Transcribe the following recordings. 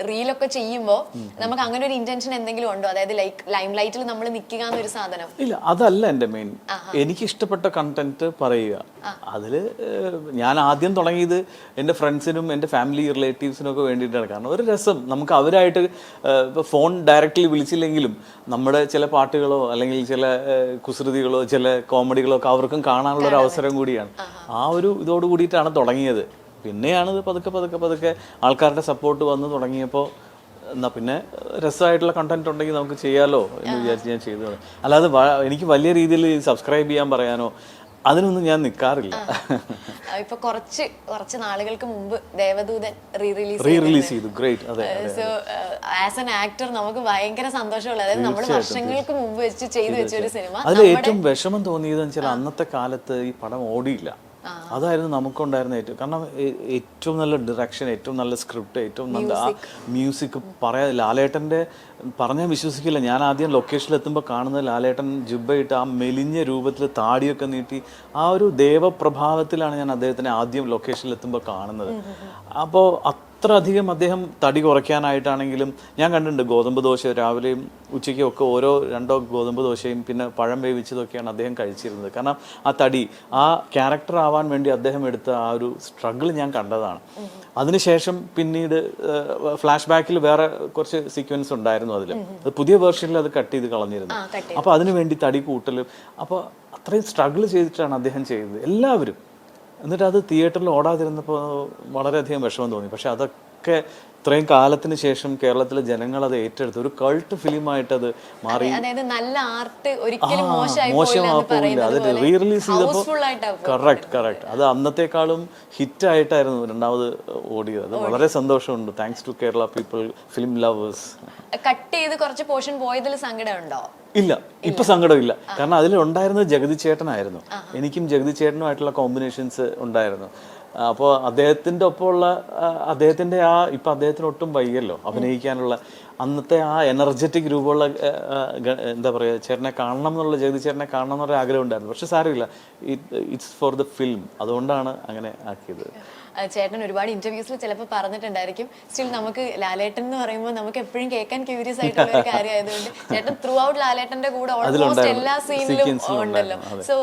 റീലൊക്കെ ചെയ്യുമ്പോൾ നമുക്ക് അങ്ങനെ ഒരു ഇന്റൻഷൻ എന്തെങ്കിലും ഉണ്ടോ? അതായത് ലൈക്ക് ലൈം ലൈറ്റിൽ നമ്മൾ നിൽക്കുക എന്നൊരു സാധനം? ഇല്ല, അതല്ല എൻ്റെ മെയിൻ. എനിക്ക് ഇഷ്ടപ്പെട്ട കണ്ടന്റ് പറയുക. അതിൽ ഞാൻ ആദ്യം തുടങ്ങിയത് എൻ്റെ ഫ്രണ്ട്സിനും എൻ്റെ ഫാമിലി റിലേറ്റീവ്സിനും ഒക്കെ വേണ്ടിയിട്ടാണ്. കാരണം ഒരു രസം, നമുക്ക് അവരായിട്ട് ഇപ്പോൾ ഫോൺ ഡയറക്റ്റ്ലി വിളിച്ചില്ലെങ്കിലും നമ്മുടെ ചില പാട്ടുകളോ അല്ലെങ്കിൽ ചില കുസൃതികളോ ചില കോമഡികളോ ഒക്കെ അവർക്കും കാണാനുള്ള ഒരു അവസരം കൂടിയാണ്. ആ ഒരു ഇതോട് കൂടിയിട്ടാണ് തുടങ്ങിയത്. പിന്നെയാണിത് പതുക്കെ പതുക്കെ പതുക്കെ ആൾക്കാരുടെ സപ്പോർട്ട് വന്ന് തുടങ്ങിയപ്പോൾ എന്നാൽ പിന്നെ രസമായിട്ടുള്ള കണ്ടന്റ് ഉണ്ടെങ്കിൽ നമുക്ക് ചെയ്യാലോ എന്ന് വിചാരിച്ച് ഞാൻ ചെയ്തതാണ്. അല്ലാതെ എനിക്ക് വലിയ രീതിയിൽ സബ്സ്ക്രൈബ് ചെയ്യാൻ പറയാനോ അതിനൊന്നും ഞാൻ നിൽക്കാറില്ല. ഇപ്പൊ കുറച്ച് നാളുകൾക്ക് മുമ്പ് ദേവദൂതൻ റീ റിലീസ് ചെയ്തു. ഗ്രേറ്റ്. അതെ. സോ ആസ് ആൻ ആക്ടർ നമുക്ക് ഭയങ്കര സന്തോഷമുള്ള, അതായത് നമ്മൾ വർഷങ്ങൾക്ക് മുമ്പ് വെച്ച് ചെയ്തു വെച്ച ഒരു സിനിമ. അതിൽ ഏറ്റവും വിഷമം തോന്നിയതെന്ന് വെച്ചാൽ അന്നത്തെ കാലത്ത് ഈ പടം ഓടിയില്ല. അതായിരുന്നു നമുക്കുണ്ടായിരുന്ന ഏറ്റവും. കാരണം ഏറ്റവും നല്ല ഡിറക്ഷൻ, ഏറ്റവും നല്ല സ്ക്രിപ്റ്റ്, ഏറ്റവും നല്ല മ്യൂസിക്. പറയാ ലാലേട്ടൻ്റെ പറഞ്ഞാൽ വിശ്വസിക്കില്ല, ഞാൻ ആദ്യം ലൊക്കേഷനിൽ എത്തുമ്പോൾ കാണുന്നത് ലാലേട്ടൻ ജുബ്ബയിട്ട് ആ മെലിഞ്ഞ രൂപത്തിൽ താടിയൊക്കെ നീട്ടി ആ ഒരു ദേവപ്രഭാവത്തിലാണ് ഞാൻ അദ്ദേഹത്തിനെ ആദ്യം ലൊക്കേഷനിൽ എത്തുമ്പോൾ കാണുന്നത്. അപ്പോൾ അത്രയധികം അദ്ദേഹം തടി കുറയ്ക്കാനായിട്ടാണെങ്കിലും ഞാൻ കണ്ടിട്ടുണ്ട് ഗോതമ്പ് ദോശ രാവിലെയും ഉച്ചയ്ക്കും ഒക്കെ ഓരോ 2 ഗോതമ്പ് ദോശയും പിന്നെ പഴം വേവിച്ചതൊക്കെയാണ് അദ്ദേഹം കഴിച്ചിരുന്നത്. കാരണം ആ തടി, ആ ക്യാരക്ടർ ആവാൻ വേണ്ടി അദ്ദേഹം എടുത്ത ആ ഒരു സ്ട്രഗിൾ ഞാൻ കണ്ടതാണ്. അതിനുശേഷം പിന്നീട് ഫ്ലാഷ് ബാക്കിൽ വേറെ കുറച്ച് സീക്വൻസ് ഉണ്ടായിരുന്നു. അതിൽ അത് പുതിയ വേർഷനിൽ അത് കട്ട് ചെയ്ത് കളഞ്ഞിരുന്നു. അപ്പോൾ അതിനു വേണ്ടി തടി കൂട്ടലും, അപ്പോൾ അത്രയും സ്ട്രഗിൾ ചെയ്തിട്ടാണ് അദ്ദേഹം ചെയ്തത് എല്ലാവരും. എന്നിട്ട് അത് തിയേറ്ററിൽ ഓടാതിരുന്നപ്പോൾ വളരെയധികം വിഷമം തോന്നി. പക്ഷെ അതൊക്കെ ഇത്രയും കാലത്തിന് ശേഷം കേരളത്തിലെ ജനങ്ങൾ അത് ഏറ്റെടുത്ത് ഒരു കൾട്ട് ഫിലിമായിട്ട് അത് മാറി. നല്ല ആർട്ട് ഒരിക്കലും മോശമാവില്ല. അത് റീ റിലീസ് ചെയ്തപ്പോൾ കറക്റ്റ് അത് അന്നത്തെക്കാളും ഹിറ്റായിട്ടായിരുന്നു രണ്ടാമത് ഓടിയത്. അത് വളരെ സന്തോഷമുണ്ട്. Thanks to Kerala people, film lovers. Cut ചെയ്ത് കുറച്ച് പോർഷൻ പോയതിൽ സങ്കടമുണ്ടോ? ഇല്ല, ഇപ്പൊ സങ്കടമില്ല. കാരണം അതിലുണ്ടായിരുന്നത് ജഗതി ചേട്ടനായിരുന്നു. എനിക്കും ജഗതി ചേട്ടനുമായിട്ടുള്ള കോമ്പിനേഷൻസ് ഉണ്ടായിരുന്നു. അപ്പോൾ അദ്ദേഹത്തിൻ്റെ ഒപ്പമുള്ള അദ്ദേഹത്തിൻ്റെ ഇപ്പം അദ്ദേഹത്തിന് ഒട്ടും വയ്യല്ലോ അഭിനയിക്കാനുള്ള. അന്നത്തെ ആ എനർജറ്റിക് രൂപമുള്ള എന്താ പറയുക, ചേട്ടനെ കാണണം എന്നുള്ള, ജഗതി ചേട്ടനെ കാണണം എന്നുള്ള ആഗ്രഹം ഉണ്ടായിരുന്നു. പക്ഷെ സാരമില്ല, ഇറ്റ്സ് ഫോർ ദ ഫിലിം. അതുകൊണ്ടാണ് അങ്ങനെ ആക്കിയത്. ചേട്ടൻ ഒരുപാട് ഇന്റർവ്യൂസിൽ ചിലപ്പോൾ പറഞ്ഞിട്ടുണ്ടായിരിക്കും, സ്റ്റിൽ നമുക്ക് ലാലേട്ടൻ എന്ന് പറയുമ്പോൾ നമുക്ക് എപ്പോഴും കേൾക്കാൻ ക്യൂരിയസ് ആയിട്ടുള്ള ഒരു കാര്യമായതുകൊണ്ട് ചേട്ടൻ ത്രൂ ഔട്ട് ലാലേട്ടന്റെ കൂടെ ഓൾമോസ്റ്റ് എല്ലാ സീനിലും ഉണ്ടല്ലോ. സോ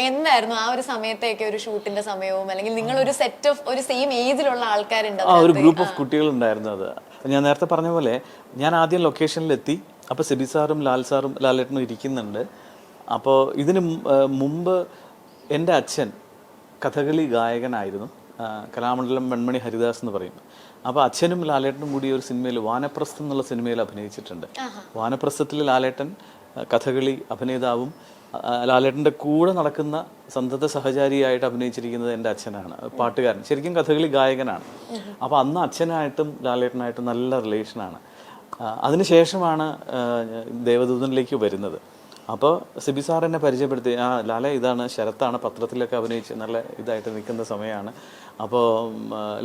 എന്തായിരുന്നു ആ ഒരു സമയത്തേക്ക് ഒരു ഷൂട്ടിന്റെ സമയവും, അല്ലെങ്കിൽ നിങ്ങൾ ഒരു സെറ്റ് ഓഫ് ഒരു സെയിം ഏജിലുള്ള ആൾക്കാരുണ്ട്, ഒരു ഗ്രൂപ്പ് ഓഫ് കുട്ടികൾ ഉണ്ടായിരുന്നു. അത് ഞാൻ നേരത്തെ പറഞ്ഞ പോലെ ഞാൻ ആദ്യം ലൊക്കേഷനിലെത്തി. അപ്പോൾ സിബി സാറും ലാലേട്ടനും ഇരിക്കുന്നുണ്ട്. അപ്പോൾ ഇതിന് മുമ്പ് എൻ്റെ അച്ഛൻ കഥകളി ഗായകനായിരുന്നു. കലാമണ്ഡലം വെൺമണി ഹരിദാസ് എന്ന് പറയും. അപ്പോൾ അച്ഛനും ലാലേട്ടനും കൂടി ഒരു സിനിമയിൽ വാനപ്രസ്ഥം എന്നുള്ള സിനിമയിൽ അഭിനയിച്ചിട്ടുണ്ട്. വാനപ്രസ്ഥത്തിൽ ലാലേട്ടൻ കഥകളി അഭിനേതാവും ലാലേട്ടൻ്റെ കൂടെ നടക്കുന്ന സന്തത സഹചാരിയായിട്ട് അഭിനയിച്ചിരിക്കുന്നത് എൻ്റെ അച്ഛനാണ്, പാട്ടുകാരൻ, ശരിക്കും കഥകളി ഗായകനാണ്. അപ്പോൾ അന്ന് അച്ഛനായിട്ടും ലാലേട്ടനായിട്ടും നല്ല റിലേഷനാണ്. അതിനുശേഷമാണ് ദേവദൂതനിലേക്ക് വരുന്നത്. അപ്പോൾ സിബി സാർ എന്നെ പരിചയപ്പെടുത്തി, ലാല ഇതാണ് ശരത്താണ്, പത്രത്തിലൊക്കെ അഭിനയിച്ച് നല്ല ഇതായിട്ട് നിൽക്കുന്ന സമയമാണ്. അപ്പോൾ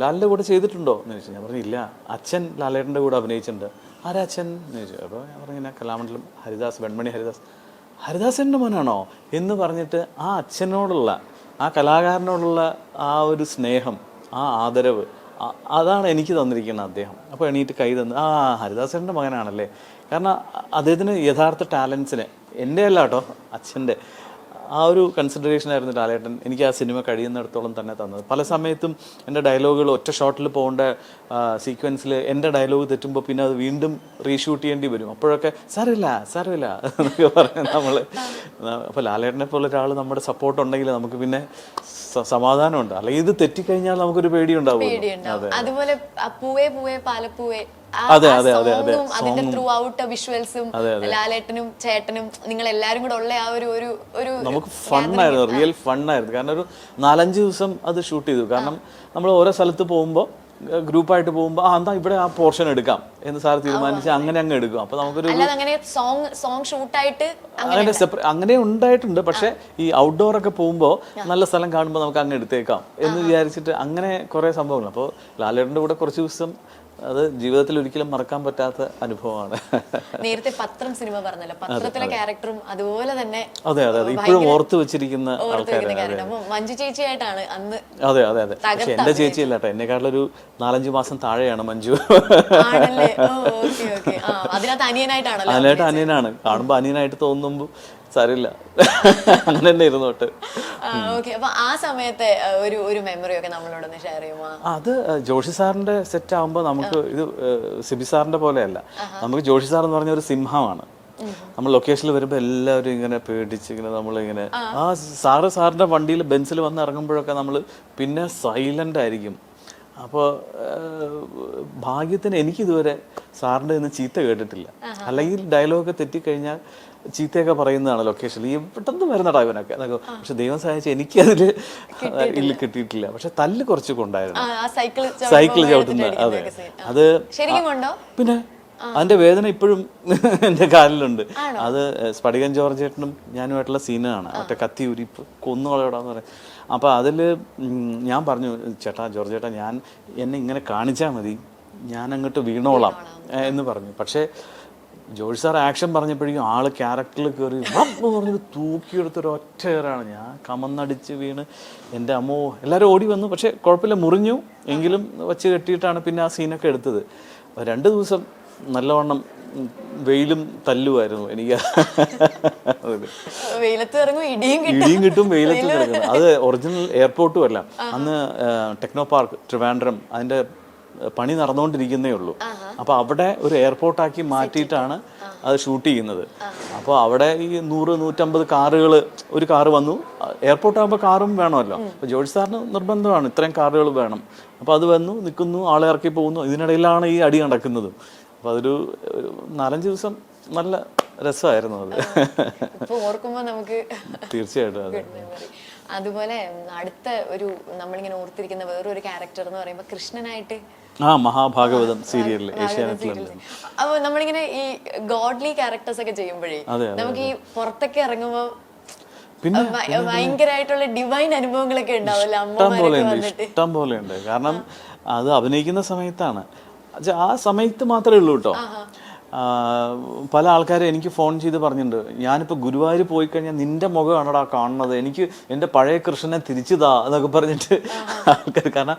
ലാലിൻ്റെ കൂടെ ചെയ്തിട്ടുണ്ടോ എന്ന് ചോദിച്ചു. ഞാൻ പറഞ്ഞു ഇല്ല, അച്ഛൻ ലാലേട്ടൻ്റെ കൂടെ അഭിനയിച്ചിട്ടുണ്ട്. ആരാ അച്ഛൻ എന്ന് ചോദിച്ചു. അപ്പോൾ ഞാൻ പറഞ്ഞിങ്ങനെ കലാമണ്ഡലം ഹരിദാസ്, വെൺമണി ഹരിദാസൻ്റെ മോനാണോ എന്ന് പറഞ്ഞിട്ട് ആ അച്ഛനോടുള്ള, ആ കലാകാരനോടുള്ള ആ ഒരു സ്നേഹം, ആ ആദരവ്, അതാണ് എനിക്ക് തന്നിരിക്കുന്നത് അദ്ദേഹം. അപ്പോൾ എണീറ്റ് കൈ തന്ന്, ഹരിദാസൻ്റെ മകനാണല്ലേ. കാരണം അദ്ദേഹത്തിന് യഥാർത്ഥ ടാലൻസിനെ, എൻ്റെ അല്ല കേട്ടോ, അച്ഛൻ്റെ ആ ഒരു കൺസിഡറേഷൻ ആയിരുന്നു ലാലേട്ടൻ എനിക്ക് ആ സിനിമ കഴിയുന്നിടത്തോളം തന്നെ തന്നത്. പല സമയത്തും എൻ്റെ ഡയലോഗുകൾ ഒറ്റ ഷോട്ടിൽ പോകേണ്ട സീക്വൻസിൽ എൻ്റെ ഡയലോഗ് തെറ്റുമ്പോൾ പിന്നെ അത് വീണ്ടും റീഷൂട്ട് ചെയ്യേണ്ടി വരും. അപ്പോഴൊക്കെ സാരമില്ല എന്നൊക്കെ പറയാം നമ്മൾ. അപ്പോൾ ലാലേട്ടനെ പോലെ ഒരാൾ നമ്മുടെ സപ്പോർട്ട് ഉണ്ടെങ്കിൽ നമുക്ക് പിന്നെ സമാധാനമുണ്ട്. അല്ലെങ്കിൽ ഇത് തെറ്റിക്കഴിഞ്ഞാൽ നമുക്കൊരു പേടിയുണ്ടാവും. അതുപോലെ പൂവേ പൂവേ പാലപ്പൂവേ, അതിന്റെ ത്രൂ ഔട്ട് വിഷ്വൽസും ലാലേട്ടനും ചേട്ടനും നിങ്ങൾ എല്ലാരും കൂടെ ഉള്ള ആ ഒരു നമുക്ക് ഫണ്ണായിരുന്നു, റിയൽ ഫണ്ണായിരുന്നു. കാരണം ഒരു 4-5 ദിവസം അത് ഷൂട്ട് ചെയ്തു. കാരണം നമ്മൾ ഓരോ സ്ഥലത്ത് പോകുമ്പോൾ, ഗ്രൂപ്പായിട്ട് പോകുമ്പോൾ എന്താ ഇവിടെ ആ പോർഷൻ എടുക്കാം എന്ന് സാർ തീരുമാനിച്ച് അങ്ങനെ അങ്ങ് എടുക്കും. അപ്പൊ നമുക്കൊരു അങ്ങനെ ഉണ്ടായിട്ടുണ്ട്. പക്ഷെ ഈ ഔട്ട്ഡോർ ഒക്കെ പോകുമ്പോൾ നല്ല സ്ഥലം കാണുമ്പോൾ നമുക്ക് അങ്ങ് എടുത്തേക്കാം എന്ന് വിചാരിച്ചിട്ട് അങ്ങനെ കുറെ സംഭവങ്ങൾ. അപ്പോൾ ലാലേട്ടൻ്റെ കൂടെ കുറച്ച് ദിവസം അത് ജീവിതത്തിൽ ഒരിക്കലും മറക്കാൻ പറ്റാത്ത അനുഭവമാണ്. നേരത്തെ പത്രം സിനിമ പറഞ്ഞല്ലോ, പത്രത്തിലെ ക്യാരക്ടറും അതുപോലെ തന്നെ അതെ അതെ അതെ ഇപ്പോഴും ഓർത്ത് വെച്ചിരിക്കുന്ന ആൾക്കാരാണ്. മഞ്ജു ചേച്ചിയായിട്ടാണ് അന്ന്. അതെ അതെ അതെ പക്ഷെ എന്റെ ചേച്ചിയല്ല കേട്ടോ, എന്നെക്കാട്ടിലൊരു 4-5 മാസം താഴെയാണ് മഞ്ജു. അതിനകത്ത് അനിയനായിട്ടാണല്ലോ. അതിനായിട്ട് അനിയനാണ്, കാണുമ്പോ അനിയനായിട്ട് തോന്നുമ്പോ സാരില്ല അങ്ങനെ തന്നെ ഇരുന്നോട്ട്. അപ്പൊ ആ സമയത്തെ ഒരു മെമ്മറി ഒക്കെ നമ്മളോടൊന്ന് ഷെയർ ചെയ്യുമോ? അത് ജോഷി സാറിന്റെ സെറ്റ് ആകുമ്പോൾ നമുക്ക് ഇത് സിബി സാറിന്റെ പോലെയല്ല. നമുക്ക് ജോഷി സാർ എന്ന് പറഞ്ഞ ഒരു സിംഹമാണ്. നമ്മൾ ലൊക്കേഷനിൽ വരുമ്പോൾ എല്ലാവരും ഇങ്ങനെ പേടിച്ച് ഇങ്ങനെ നമ്മളിങ്ങനെ ആ സാറിന്റെ വണ്ടിയിൽ ബെൻസിൽ വന്ന് ഇറങ്ങുമ്പോഴൊക്കെ നമ്മൾ പിന്നെ സൈലന്റ് ആയിരിക്കും. അപ്പോൾ ഭാഗ്യത്തിന് എനിക്കിതുവരെ സാറിൻ്റെ ഇന്ന് ചീത്ത കേട്ടിട്ടില്ല. അല്ലെങ്കിൽ ഡയലോഗൊക്കെ തെറ്റിക്കഴിഞ്ഞാൽ ചീത്തയൊക്കെ പറയുന്നതാണ് ലൊക്കേഷനിൽ, പെട്ടെന്ന് വരുന്നടാ ഇവനൊക്കെ എന്നൊക്കെ. പക്ഷെ ദൈവം സഹായിച്ച് എനിക്കതിൽ ഇല്ല കിട്ടിയിട്ടില്ല. പക്ഷെ തല്ല് കുറച്ചൊക്കെ ഉണ്ടായിരുന്നു, സൈക്കിൾ ചവിട്ടുന്ന. അതെ അത് പിന്നെ അതിന്റെ വേദന ഇപ്പോഴും എൻ്റെ കാലിലുണ്ട്. അത് സ്ഫടികൻ ജോർജ് ചേട്ടനും ഞാനുമായിട്ടുള്ള സീനാണ്. മറ്റേ കത്തി ഉരിപ്പ് കൊന്നുകളയോടാന്ന് പറയും. അപ്പോൾ അതിൽ ഞാൻ പറഞ്ഞു, ചേട്ടാ ജോർജ് ചേട്ടാ എന്നെ ഇങ്ങനെ കാണിച്ചാൽ മതി, ഞാൻ അങ്ങോട്ട് വീണോളാം എന്ന് പറഞ്ഞു. പക്ഷേ ജോർജ് സാർ ആക്ഷൻ പറഞ്ഞപ്പോഴേക്കും ആള് ക്യാരക്ടറിൽ കയറി പറഞ്ഞത് തൂക്കിയെടുത്തൊരു ഒറ്റ കയറാണ്. ഞാൻ കമന്നടിച്ച് വീണ് എൻ്റെ അമ്മോ എല്ലാവരും ഓടി വന്നു. പക്ഷേ കുഴപ്പമില്ല, മുറിഞ്ഞു എങ്കിലും വച്ച് കെട്ടിയിട്ടാണ് പിന്നെ ആ സീനൊക്കെ എടുത്തത്. 2 ദിവസം നല്ലവണ്ണം വെയിലും തല്ലുമായിരുന്നു എനിക്ക്. ഇടിയും കിട്ടും, വെയിലത്ത് കിടക്കുന്നു. അത് ഒറിജിനൽ എയർപോർട്ടും അല്ല, അന്ന് ടെക്നോ പാർക്ക് ട്രിവാൻഡ്രം അതിൻ്റെ പണി നടന്നുകൊണ്ടിരിക്കുന്നേ ഉള്ളൂ. അപ്പോൾ അവിടെ ഒരു എയർപോർട്ടാക്കി മാറ്റിയിട്ടാണ് അത് ഷൂട്ട് ചെയ്യുന്നത്. അപ്പോൾ അവിടെ ഈ 100-150 കാറുകൾ, ഒരു കാറ് വന്നു. എയർപോർട്ടാകുമ്പോൾ കാറും വേണമല്ലോ. അപ്പോൾ ജോർജ് സാറിന് നിർബന്ധമാണ് ഇത്രയും കാറുകൾ വേണം. അപ്പോൾ അത് വന്നു നിൽക്കുന്നു, ആളെ ഇറക്കി പോകുന്നു. ഇതിനിടയിലാണ് ഈ അടി നടക്കുന്നതും. അപ്പോൾ അതൊരു 4-5 ദിവസം നല്ല രസമായിരുന്നു അത്. ഓർക്കുമ്പോൾ നമുക്ക് തീർച്ചയായിട്ടും അതെ. അതുപോലെ അടുത്ത ഒരു നമ്മളിങ്ങനെ ഓർത്തിരിക്കുന്ന വേറൊരു ക്യാരക്ടർ എന്ന് പറയുമ്പോൾ കൃഷ്ണനായിട്ട് മഹാഭാഗവതം സീരിയലിൽ ഏഷ്യാനെറ്റിലുണ്ട്. അപ്പൊ നമ്മളിങ്ങനെ ഈ ഗോഡ്ലി ക്യാരക്ടേഴ്സ് ഒക്കെ ചെയ്യുമ്പോഴേ നമുക്ക് ഈ പുറത്തൊക്കെ ഇറങ്ങുമ്പോൾ പിന്നെ ഭയങ്കരമായിട്ടുള്ള ഡിവൈൻ അനുഭവങ്ങളൊക്കെ ഉണ്ടാവില്ല. ഇഷ്ടം പോലെ ഉണ്ട്. കാരണം അത് അഭിനയിക്കുന്ന സമയത്താണ്, ആ സമയത്ത് മാത്രമേ ഉള്ളൂ കേട്ടോ. പല ആൾക്കാരും എനിക്ക് ഫോൺ ചെയ്ത് പറഞ്ഞിട്ടുണ്ട്, ഞാനിപ്പോൾ ഗുരുവായൂർ പോയി കഴിഞ്ഞാൽ നിന്റെ മുഖമാണോടാ കാണുന്നത്, എനിക്ക് എൻ്റെ പഴയ കൃഷ്ണനെ തിരിച്ചുതാ എന്നൊക്കെ പറഞ്ഞിട്ട് ആൾക്കാർ. കാരണം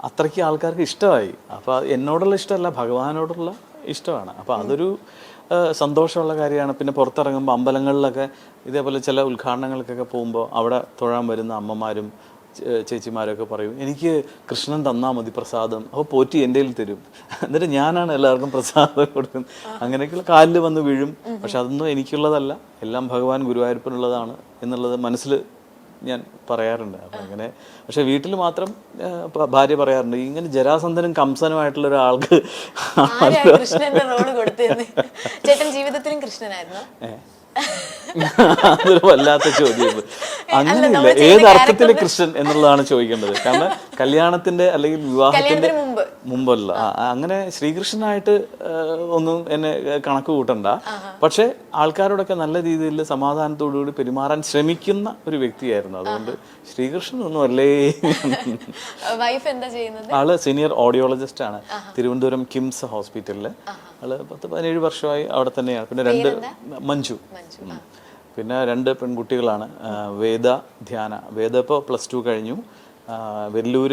അത്രയ്ക്ക് ആൾക്കാർക്ക് ഇഷ്ടമായി. അപ്പോൾ എന്നോടുള്ള ഇഷ്ടമല്ല, ഭഗവാനോടുള്ള ഇഷ്ടമാണ്. അപ്പോൾ അതൊരു സന്തോഷമുള്ള കാര്യമാണ്. പിന്നെ പുറത്തിറങ്ങുമ്പോൾ അമ്പലങ്ങളിലൊക്കെ ഇതേപോലെ ചില ഉദ്ഘാടനങ്ങൾക്കൊക്കെ പോകുമ്പോൾ അവിടെ തൊഴാൻ വരുന്ന അമ്മമാരും ചേച്ചിമാരൊക്കെ പറയും, എനിക്ക് കൃഷ്ണൻ തന്നാൽ മതി പ്രസാദം. അപ്പോൾ പോറ്റി എൻ്റെ കയ്യിൽ തരും, എന്നിട്ട് ഞാനാണ് എല്ലാവർക്കും പ്രസാദം കൊടുക്കുന്നത്. അങ്ങനെയൊക്കെയുള്ള കാലിൽ വന്ന് വീഴും. പക്ഷെ അതൊന്നും എനിക്കുള്ളതല്ല, എല്ലാം ഭഗവാൻ ഗുരുവായൂരപ്പനുള്ളതാണ് എന്നുള്ളത് മനസ്സിൽ ഞാൻ പറയാറുണ്ട്. അപ്പം അങ്ങനെ. പക്ഷെ വീട്ടിൽ മാത്രം ഭാര്യ പറയാറുണ്ട്, ഇങ്ങനെ ജരാസന്ധനും കംസനുമായിട്ടുള്ള ഒരാൾക്ക് ചേട്ടൻ ജീവിതത്തിലും കൃഷ്ണനായിരുന്നു. അതൊരു വല്ലാത്ത ചോദ്യം. അങ്ങനെയില്ല, ഏത് അർത്ഥത്തിലെ കൃഷ്ണൻ എന്നുള്ളതാണ് ചോദിക്കേണ്ടത്. കാരണം കല്യാണത്തിന്റെ അല്ലെങ്കിൽ വിവാഹത്തിന്റെ മുമ്പല്ല. അങ്ങനെ ശ്രീകൃഷ്ണനായിട്ട് ഒന്നും എന്നെ കണക്ക് കൂട്ടണ്ട. പക്ഷെ ആൾക്കാരോടൊക്കെ നല്ല രീതിയിൽ സമാധാനത്തോടുകൂടി പെരുമാറാൻ ശ്രമിക്കുന്ന ഒരു വ്യക്തിയായിരുന്നു. അതുകൊണ്ട് ശ്രീകൃഷ്ണൻ ഒന്നും അല്ലേ. ആള് സീനിയർ ഓഡിയോളജിസ്റ്റ് ആണ്, തിരുവനന്തപുരം കിംസ് ഹോസ്പിറ്റലില്. ആള് 10-17 വർഷമായി അവിടെ തന്നെയാണ്. പിന്നെ 2 മഞ്ജു, പിന്നെ 2 പെൺകുട്ടികളാണ്, വേദ, ധ്യാന. വേദ ഇപ്പോൾ +2 കഴിഞ്ഞു, വെല്ലൂർ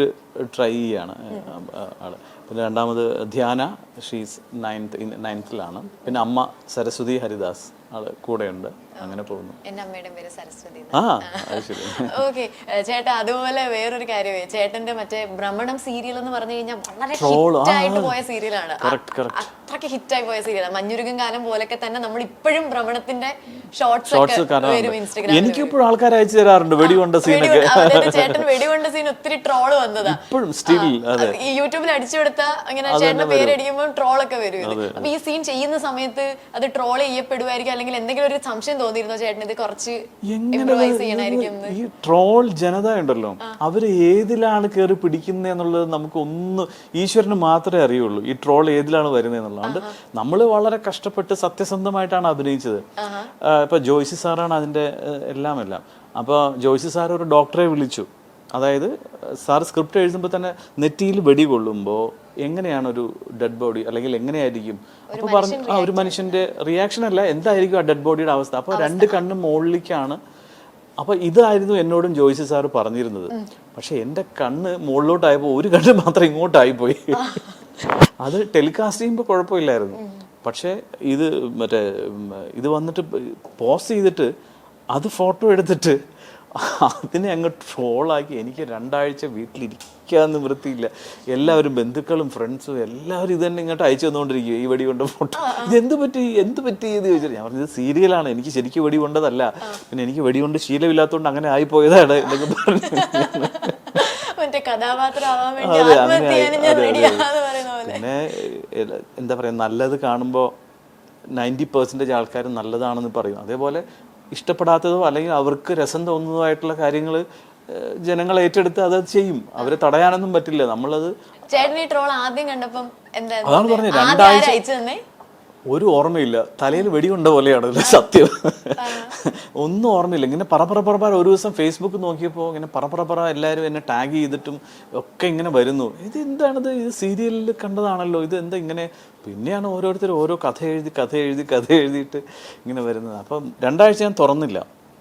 ട്രൈ ചെയ്യാണ് ആള്. പിന്നെ രണ്ടാമത് ധ്യാന, ഷീസ് 9th-ലാണ്. പിന്നെ അമ്മ സരസ്വതി ഹരിദാസ്, ആള് കൂടെയുണ്ട്. അങ്ങനെ പോകുന്നു. എന്റെ അമ്മയുടെ പേര് സരസ്വതി. ഓക്കെ ചേട്ടാ, അതുപോലെ വേറൊരു കാര്യമേ, ചേട്ടന്റെ മറ്റേ ഭ്രമണം സീരിയൽ എന്ന് പറഞ്ഞു കഴിഞ്ഞാൽ വളരെ ഹിറ്റായിട്ട് പോയ സീരിയലാണ്. അത്രയ്ക്ക് ഹിറ്റായി പോയ സീരിയലാണ്. മഞ്ഞുരുകും കാലം പോലൊക്കെ തന്നെ നമ്മൾ ഇപ്പോഴും ഭ്രമണത്തിന്റെ ഷോർട്സ് വരും ഇൻസ്റ്റാഗ്രാമിൽ. എനിക്കിപ്പോഴും ആൾക്കാർ അയച്ചു തരാറുണ്ട് വെടികൊണ്ട സീനൊക്കെ. ചേട്ടൻ വെടികൊണ്ട സീൻ ഒത്തിരി ട്രോള് വന്നതാ. ഈ യൂട്യൂബിൽ അടിച്ചുകൊടുത്ത അങ്ങനെ ചേട്ടന്റെ പേരടിക്കുമ്പോൾ ട്രോളൊക്കെ വരും. അപ്പൊ ഈ സീൻ ചെയ്യുന്ന സമയത്ത് അത് ട്രോൾ ചെയ്യപ്പെടുമായിരിക്കും, അല്ലെങ്കിൽ എന്തെങ്കിലും ഒരു സംശയം തോന്നിയിരുന്നോ ചേട്ടൻ ഇത് കുറച്ച് ഇംപ്രൂവൈസ് ചെയ്യണമായിരിക്കും? ഈ ട്രോൾ ജനത ഉണ്ടല്ലോ, അവര് ഏതിലാണ് കയറി പിടിക്കുന്നതെന്നുള്ളത് നമുക്ക് ഒന്ന് ഈശ്വരന് മാത്രമേ അറിയുള്ളൂ. ഈ ട്രോൾ ഏതിലാണ് വരുന്നതെന്നുള്ളത്. അതുകൊണ്ട് നമ്മൾ വളരെ കഷ്ടപ്പെട്ട് സത്യസന്ധമായിട്ടാണ് അഭിനയിച്ചത്. ഇപ്പൊ ജോയ്സി സാറാണ് അതിന്റെ എല്ലാം. അപ്പോൾ ജോയ്സി സാർ ഒരു ഡോക്ടറെ വിളിച്ചു. അതായത് സാർ സ്ക്രിപ്റ്റ് എഴുതുമ്പോൾ തന്നെ നെറ്റിയിൽ വെടി കൊള്ളുമ്പോൾ എങ്ങനെയാണ് ഒരു ഡെഡ് ബോഡി അല്ലെങ്കിൽ എങ്ങനെയായിരിക്കും അപ്പോൾ പറഞ്ഞു ഒരു മനുഷ്യന്റെ റിയാക്ഷൻ അല്ല എന്തായിരിക്കും ആ ഡെഡ് ബോഡിയുടെ അവസ്ഥ. അപ്പോൾ 2 കണ്ണും മുകളിലേക്കാണ്. അപ്പോൾ ഇതായിരുന്നു എന്നോടും ജോയ്സി സാറ് പറഞ്ഞിരുന്നത്. പക്ഷെ എൻ്റെ കണ്ണ് മുകളിലോട്ടായപ്പോൾ ഒരു കണ്ണ് മാത്രം ഇങ്ങോട്ടായിപ്പോയി. അത് ടെലികാസ്റ്റ് ചെയ്യുമ്പോൾ കുഴപ്പമില്ലായിരുന്നു. പക്ഷേ ഇത് വന്നിട്ട് പോസ്റ്റ് ചെയ്തിട്ട് അത് ഫോട്ടോ എടുത്തിട്ട് അതിനെ അങ്ങ് ട്രോളാക്കി എനിക്ക് 2 ആഴ്ച വീട്ടിലിരിക്കാന്ന് വൃത്തിയില്ല. എല്ലാവരും ബന്ധുക്കളും ഫ്രണ്ട്സും എല്ലാവരും ഇത് തന്നെ ഇങ്ങോട്ട് അയച്ചു തന്നുകൊണ്ടിരിക്കും ഈ വെടി കൊണ്ട ഫോട്ടോ. ഇത് എന്ത് പറ്റി എന്ന് ചോദിച്ചാൽ ഞാൻ പറഞ്ഞത് സീരിയലാണ്, എനിക്ക് ശരിക്കും വെടി കൊണ്ടതല്ല, പിന്നെ എനിക്ക് വെടി കൊണ്ട് ശീലമില്ലാത്തതുകൊണ്ട് അങ്ങനെ ആയിപ്പോയതാണ് എന്നൊക്കെ പറഞ്ഞു. പിന്നെ എന്താ പറയാ, നല്ലത് കാണുമ്പോൾ 90% ആൾക്കാർ നല്ലതാണെന്ന് പറയും. അതേപോലെ ഇഷ്ടപ്പെടാത്തതോ അല്ലെങ്കിൽ അവർക്ക് രസം തോന്നുന്നതായിട്ടുള്ള കാര്യങ്ങൾ ജനങ്ങൾ ഏറ്റെടുത്ത് അത് ചെയ്യും. അവരെ തടയാനൊന്നും പറ്റില്ല. നമ്മളത് ട്രോൾ ആദ്യം കണ്ടപ്പം അതാണ് പറഞ്ഞത് 2 ആഴ്ച ഒരു ഓർമ്മയില്ല. തലയിൽ വെടികൊണ്ട പോലെയാണ് സത്യം. ഒന്നും ഓർമ്മയില്ല. ഇങ്ങനെ പറ ഒരു ദിവസം ഫേസ്ബുക്ക് നോക്കിയപ്പോൾ ഇങ്ങനെ പറ എല്ലാവരും എന്നെ ടാഗ് ചെയ്തിട്ടും ഒക്കെ ഇങ്ങനെ വരുന്നു. ഇത് എന്താണിത്, ഇത് സീരിയലിൽ കണ്ടതാണല്ലോ, ഇത് എന്താ ഇങ്ങനെ. പിന്നെയാണ് ഓരോരുത്തർ ഓരോ കഥ എഴുതിയിട്ട് ഇങ്ങനെ വരുന്നത്. അപ്പം 2 ആഴ്ച ഞാൻ തുറന്നില്ല.